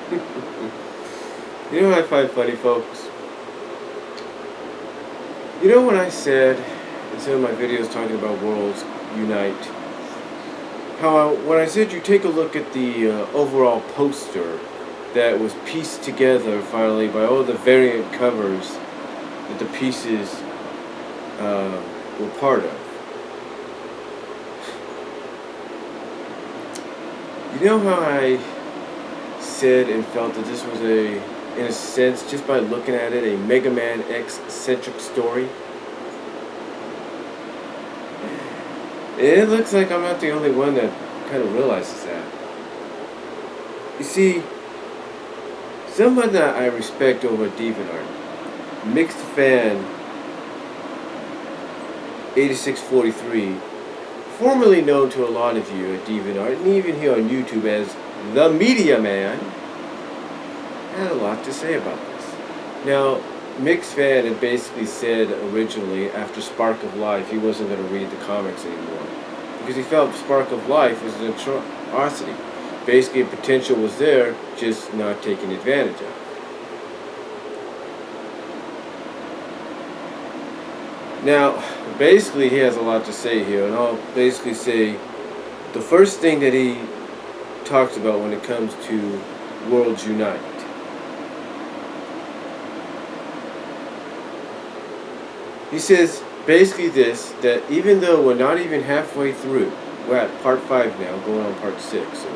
You know what I find funny, folks? You know when I said in some of my videos talking about Worlds Unite, when I said you take a look at the overall poster that was pieced together finally by all the variant covers that the pieces were part of. You know how I said and felt that this was in a sense, just by looking at it, a Mega Man X-centric story? It looks like I'm not the only one that kind of realizes that. You see, someone that I respect over at DeviantArt, MixedFan8643's, formerly known to a lot of you at DeviantArt and even here on YouTube as the Media Man, had a lot to say about this. Now, MixedFan had basically said originally after Spark of Life he wasn't going to read the comics anymore because he felt Spark of Life was an atrocity. Basically, potential was there, just not taken advantage of. Now, basically, he has a lot to say here, and I'll basically say the first thing that he talks about when it comes to Worlds Unite. He says basically this, that even though we're not even halfway through, we're at part 5 now, going on part 6. So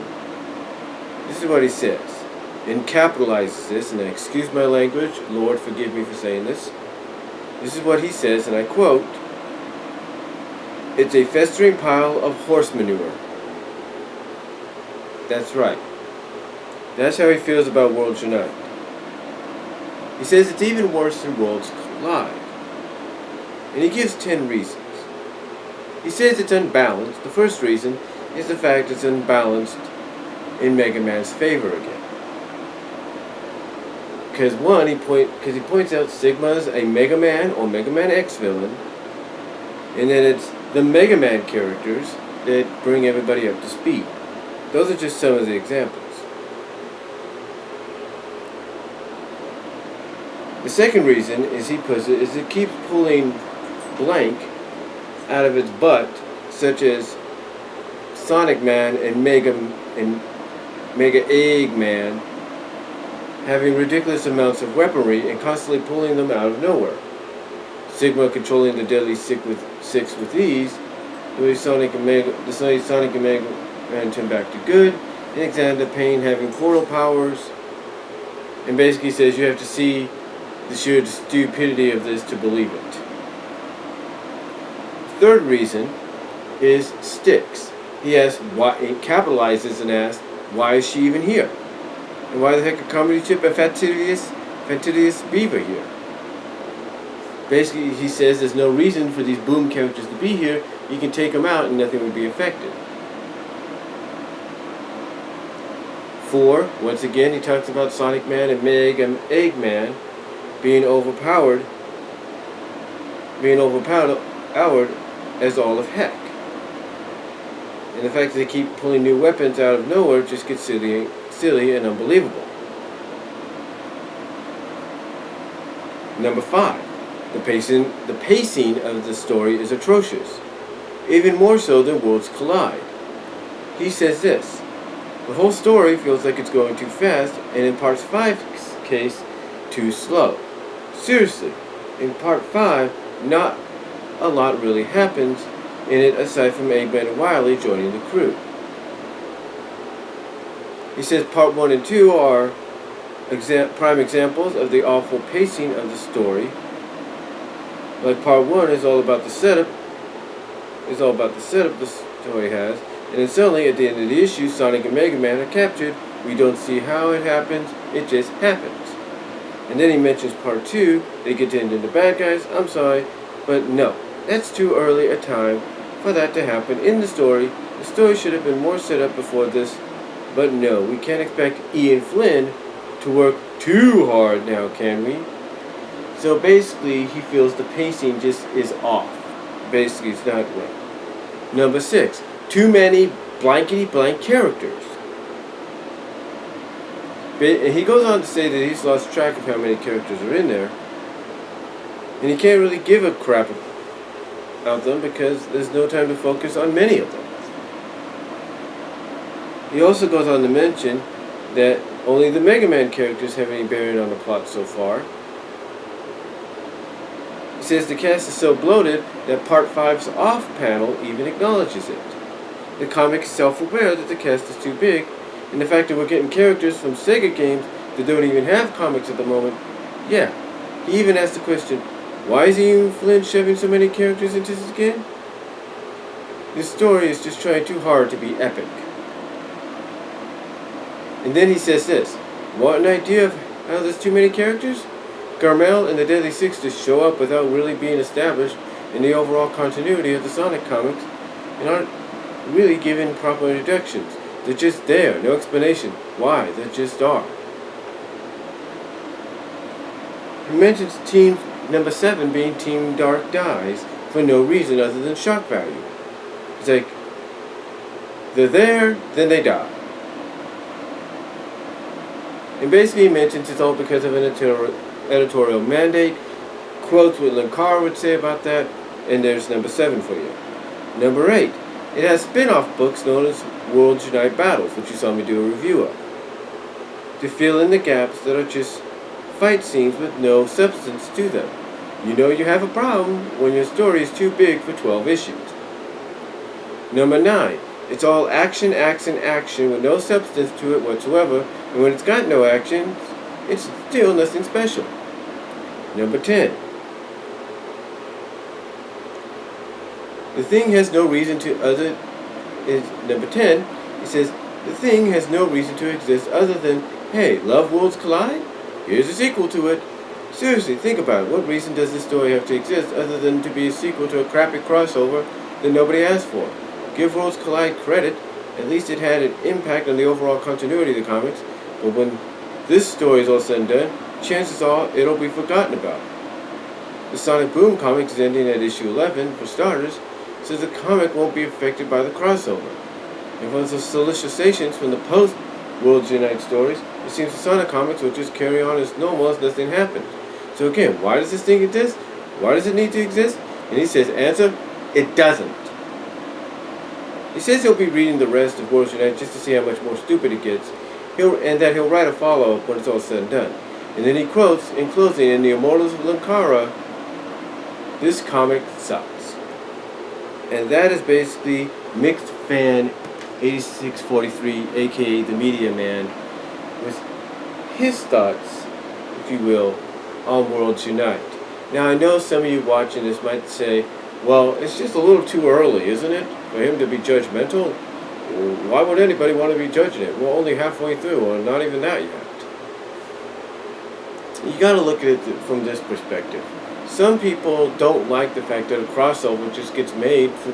this is what he says, and capitalizes this, and I excuse my language, Lord forgive me for saying this. This is what he says, and I quote, "It's a festering pile of horse manure." That's right. That's how he feels about Worlds Unite. He says it's even worse than Worlds Collide. And he gives 10 reasons. He says it's unbalanced. The first reason is the fact it's unbalanced in Mega Man's favor again. Because one, he points out Sigma's a Mega Man or Mega Man X villain, and then it's the Mega Man characters that bring everybody up to speed. Those are just some of the examples. The second reason, as he puts it, is it keeps pulling blank out of its butt, such as Sonic Man and Mega Eggman having ridiculous amounts of weaponry and constantly pulling them out of nowhere. Sigma controlling the Deadly Six with ease, the way Sonic and Mega Man turn back to good, and Alexander Payne having portal powers, and basically says you have to see the sheer stupidity of this to believe it. Third reason is Styx. He asks why, he capitalizes and asks, why is she even here? And why the heck are Comedy Chip and Fatidious Beaver here? Basically, he says there's no reason for these Boom characters to be here. You can take them out and nothing would be affected. 4, once again, he talks about Sonic Man and Eggman being overpowered as all of heck. And the fact that they keep pulling new weapons out of nowhere just gets silly and unbelievable. Number 5, the pacing of the story is atrocious, even more so than Worlds Collide. He says this, the whole story feels like it's going too fast, and in Part 5's case, too slow. Seriously, in Part 5, not a lot really happens in it aside from Eggman and Wily joining the crew. He says Part 1 and 2 are prime examples of the awful pacing of the story. Like Part 1 is all about the setup. The story has. And then suddenly, at the end of the issue, Sonic and Mega Man are captured. We don't see how it happens. It just happens. And then he mentions Part 2. They get turned into bad guys. I'm sorry, but no. That's too early a time for that to happen in the story. The story should have been more set up before this. But no, we can't expect Ian Flynn to work too hard now, can we? So basically, he feels the pacing just is off. Basically, it's not right. Number 6, too many blankety-blank characters. And he goes on to say that he's lost track of how many characters are in there, and he can't really give a crap about them because there's no time to focus on many of them. He also goes on to mention that only the Mega Man characters have any bearing on the plot so far. He says the cast is so bloated that Part 5's off panel even acknowledges it. The comic is self-aware that the cast is too big, and the fact that we're getting characters from Sega games that don't even have comics at the moment, yeah. He even asked the question, why is Ian Flynn shoving so many characters into this again? This story is just trying too hard to be epic. And then he says this, want an idea of how there's too many characters? Carmel and the Deadly Six just show up without really being established in the overall continuity of the Sonic comics and aren't really given proper introductions. They're just there, no explanation why, they just are. He mentions Team Number 7 being Team Dark Dies for no reason other than shock value. It's like, they're there, then they die. And basically he mentions it's all because of an editorial mandate, quotes what Linkara would say about that, and there's number 7 for you. Number 8, it has spin-off books known as Worlds Unite Battles, which you saw me do a review of, to fill in the gaps that are just fight scenes with no substance to them. You know you have a problem when your story is too big for 12 issues. Number 9, it's all action, action, action with no substance to it whatsoever, and when it's got no action, it's still nothing special. Number 10, the thing has no reason to other is number 10. He says the thing has no reason to exist other than, hey, love worlds collide? Here's a sequel to it. Seriously, think about it. What reason does this story have to exist other than to be a sequel to a crappy crossover that nobody asked for? Give Worlds Collide credit. At least it had an impact on the overall continuity of the comics. But when this story is all said and done, chances are it'll be forgotten about. The Sonic Boom comics is ending at issue 11, for starters, so the comic won't be affected by the crossover. And from the solicitations from the post-Worlds Unite stories, it seems the Sonic comics will just carry on as normal as nothing happened. So again, why does this thing exist? Why does it need to exist? And he says, answer, it doesn't. He says he'll be reading the rest of Worlds Unite just to see how much more stupid it gets, and that he'll write a follow-up when it's all said and done. And then he quotes, in closing, in the Immortals of Linkara, this comic sucks. And that is basically MixedFan8643, aka the Media Man, with his thoughts, if you will, on Worlds Unite. Now I know some of you watching this might say, well, it's just a little too early, isn't it, for him to be judgmental? Why would anybody want to be judging it? We're only halfway through, or not even that yet. You got to look at it from this perspective. Some people don't like the fact that a crossover just gets made for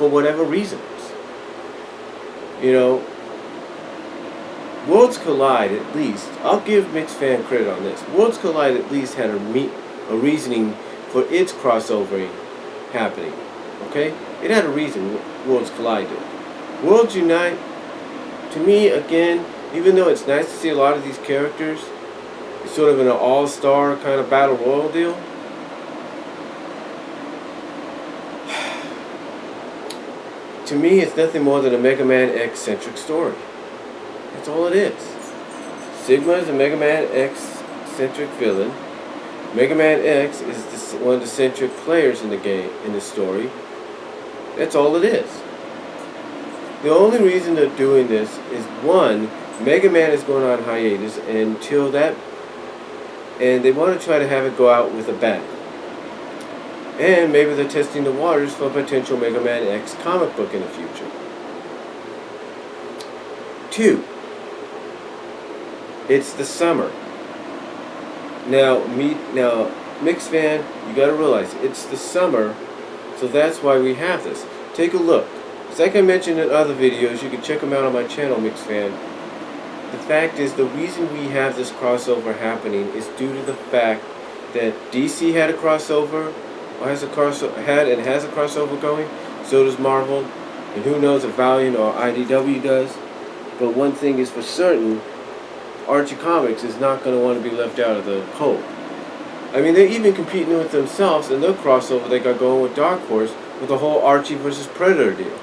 whatever reasons. You know, Worlds Collide, at least, I'll give MixedFan credit on this. Worlds Collide at least had a reasoning for its crossovering happening. Okay? It had a reason, Worlds Collide did. Worlds Unite, to me, again, even though it's nice to see a lot of these characters, it's sort of an all-star kind of battle royal deal. To me, it's nothing more than a Mega Man X-centric story. That's all it is. Sigma is a Mega Man X-centric villain. Mega Man X is one of the centric players in the game, in the story. That's all it is. The only reason they're doing this is, one, Mega Man is going on hiatus until that, and they want to try to have it go out with a bang. And maybe they're testing the waters for a potential Mega Man X comic book in the future. 2, it's the summer. Now, MixedFan, you got to realize it's the summer, so that's why we have this. Take a look. It's like I mentioned in other videos. You can check them out on my channel, MixedFan. The fact is, the reason we have this crossover happening is due to the fact that DC had a crossover, or has a crossover going. So does Marvel, and who knows if Valiant or IDW does. But one thing is for certain, Archie Comics is not going to want to be left out of the cold. I mean, they're even competing with themselves in their crossover they got going with Dark Horse with the whole Archie versus Predator deal.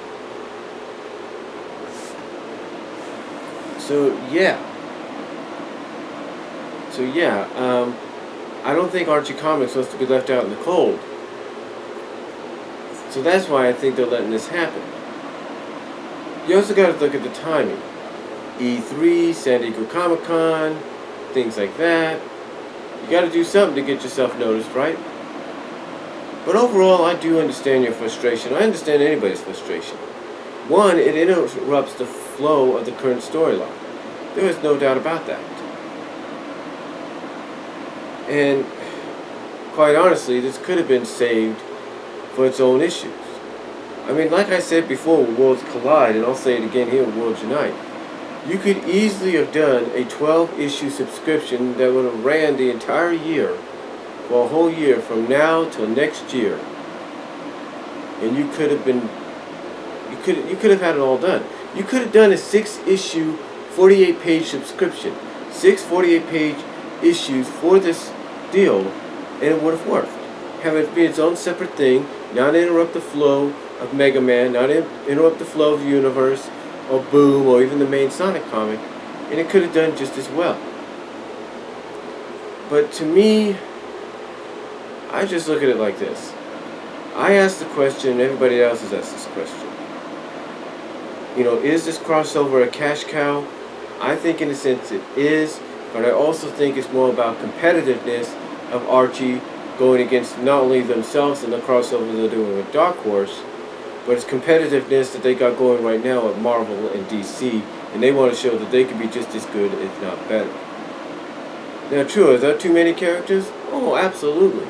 So yeah, I don't think Archie Comics wants to be left out in the cold. So that's why I think they're letting this happen. You also got to look at the timing. E3, San Diego Comic-Con, things like that. You got to do something to get yourself noticed, right? But overall, I do understand your frustration. I understand anybody's frustration. One, it interrupts the flow of the current storyline. There is no doubt about that. And quite honestly, this could have been saved for its own issues. I mean, like I said before, when Worlds Collide, and I'll say it again here with Worlds Unite, you could easily have done a 12-issue subscription that would have ran the entire year, for a whole year, from now till next year. And you could have been, you could have had it all done. You could have done a 6-issue, 48-page subscription, 6 48-page issues for this deal, and it would have worked. Have it be its own separate thing, not interrupt the flow of Mega Man, not interrupt the flow of the universe, or Boom, or even the main Sonic comic, and it could have done just as well. But to me, I just look at it like this. I asked the question, and everybody else has asked this question. You know, is this crossover a cash cow? I think in a sense it is, but I also think it's more about competitiveness of Archie going against not only themselves in the crossover they're doing with Dark Horse, but it's competitiveness that they got going right now at Marvel and DC, and they want to show that they can be just as good, if not better. Now, true, is there too many characters? Oh, absolutely.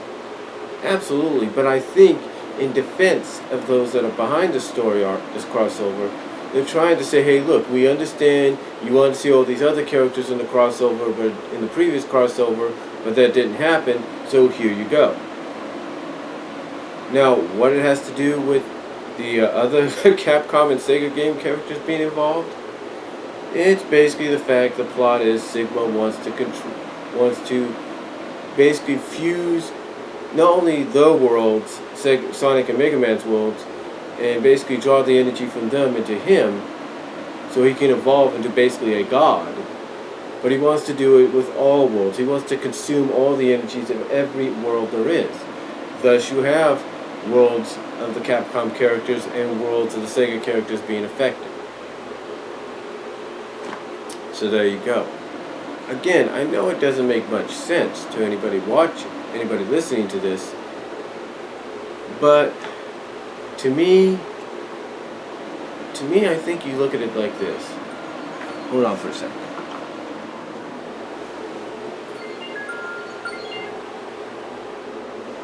Absolutely, but I think in defense of those that are behind the story arc, this crossover, they're trying to say, hey, look, we understand you want to see all these other characters in the crossover, but in the previous crossover, but that didn't happen, so here you go. Now, what it has to do with the other Capcom and Sega game characters being involved, it's basically the fact the plot is Sigma wants to basically fuse not only the worlds, Sonic and Mega Man's worlds, and basically draw the energy from them into him, so he can evolve into basically a god. But he wants to do it with all worlds. He wants to consume all the energies of every world there is. Thus, you have worlds of the Capcom characters and worlds of the Sega characters being affected. So there you go. Again, I know it doesn't make much sense to anybody watching, anybody listening to this, but to me, I think you look at it like this. Hold on for a second.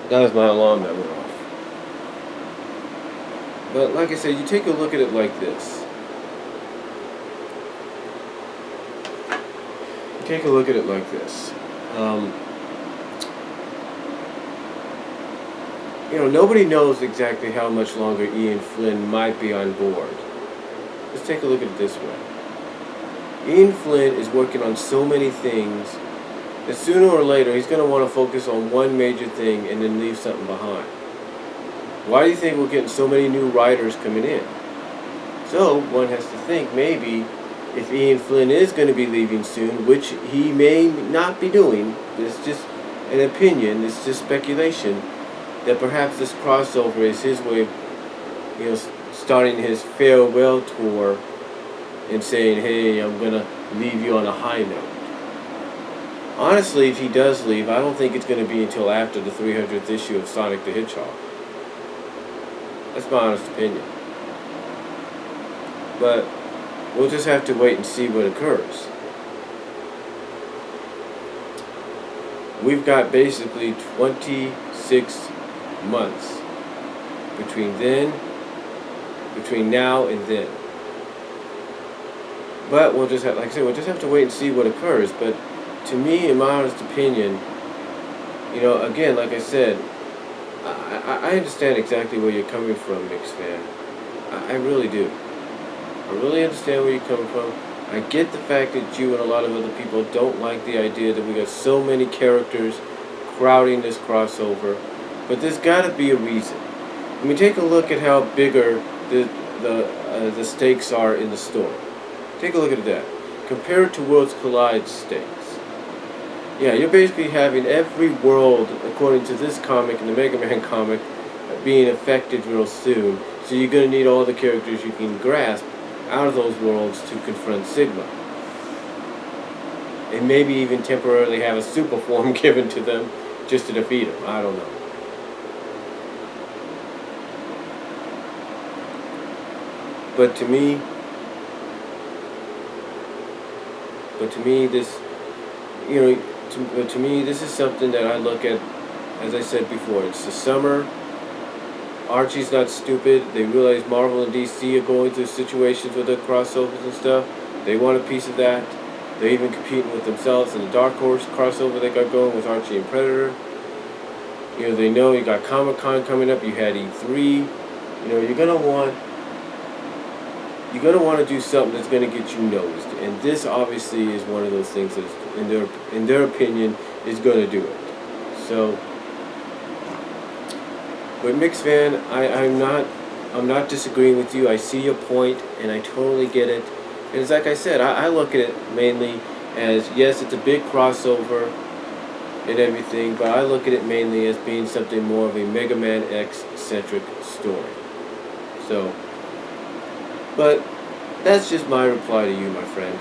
That was my alarm that went off. But like I said, you take a look at it like this. Take a look at it like this. You know, nobody knows exactly how much longer Ian Flynn might be on board. Let's take a look at it this way. Ian Flynn is working on so many things that sooner or later he's going to want to focus on one major thing and then leave something behind. Why do you think we're getting so many new writers coming in? So one has to think maybe if Ian Flynn is going to be leaving soon, which he may not be doing, it's just an opinion, it's just speculation, that perhaps this crossover is his way of, you know, starting his farewell tour and saying, hey, I'm going to leave you on a high note. Honestly, if he does leave, I don't think it's going to be until after the 300th issue of Sonic the Hedgehog. That's my honest opinion. But we'll just have to wait and see what occurs. We've got basically 26 months between now and then. But we'll just have, like I said, we'll just have to wait and see what occurs. But to me, in my honest opinion, you know, again, like I said, I understand exactly where you're coming from, MixedFan. I really do. I really understand where you're coming from. I get the fact that you and a lot of other people don't like the idea that we got so many characters crowding this crossover, but there's got to be a reason. I mean, take a look at how bigger the stakes are in the story. Take a look at that. Compare it to Worlds Collide stakes. Yeah, you're basically having every world, according to this comic and the Mega Man comic, being affected real soon. So you're going to need all the characters you can grasp out of those worlds to confront Sigma. And maybe even temporarily have a super form given to them just to defeat him. I don't know. But to me, this, to me, this is something that I look at, as I said before, it's the summer. Archie's not stupid. They realize Marvel and DC are going through situations with their crossovers and stuff. They want a piece of that. They're even competing with themselves in the Dark Horse crossover they got going with Archie and Predator. They know you got Comic-Con coming up. You had E3. You're gonna want to do something that's gonna get you noticed. And this obviously is one of those things that, in their opinion, is gonna do it. So. But MixedFan, I'm not disagreeing with you. I see your point, and I totally get it. And it's like I said, I look at it mainly as, yes, it's a big crossover and everything, but I look at it mainly as being something more of a Mega Man X-centric story. So, but that's just my reply to you, my friend.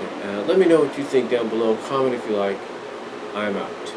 Let me know what you think down below. Comment if you like. I'm out.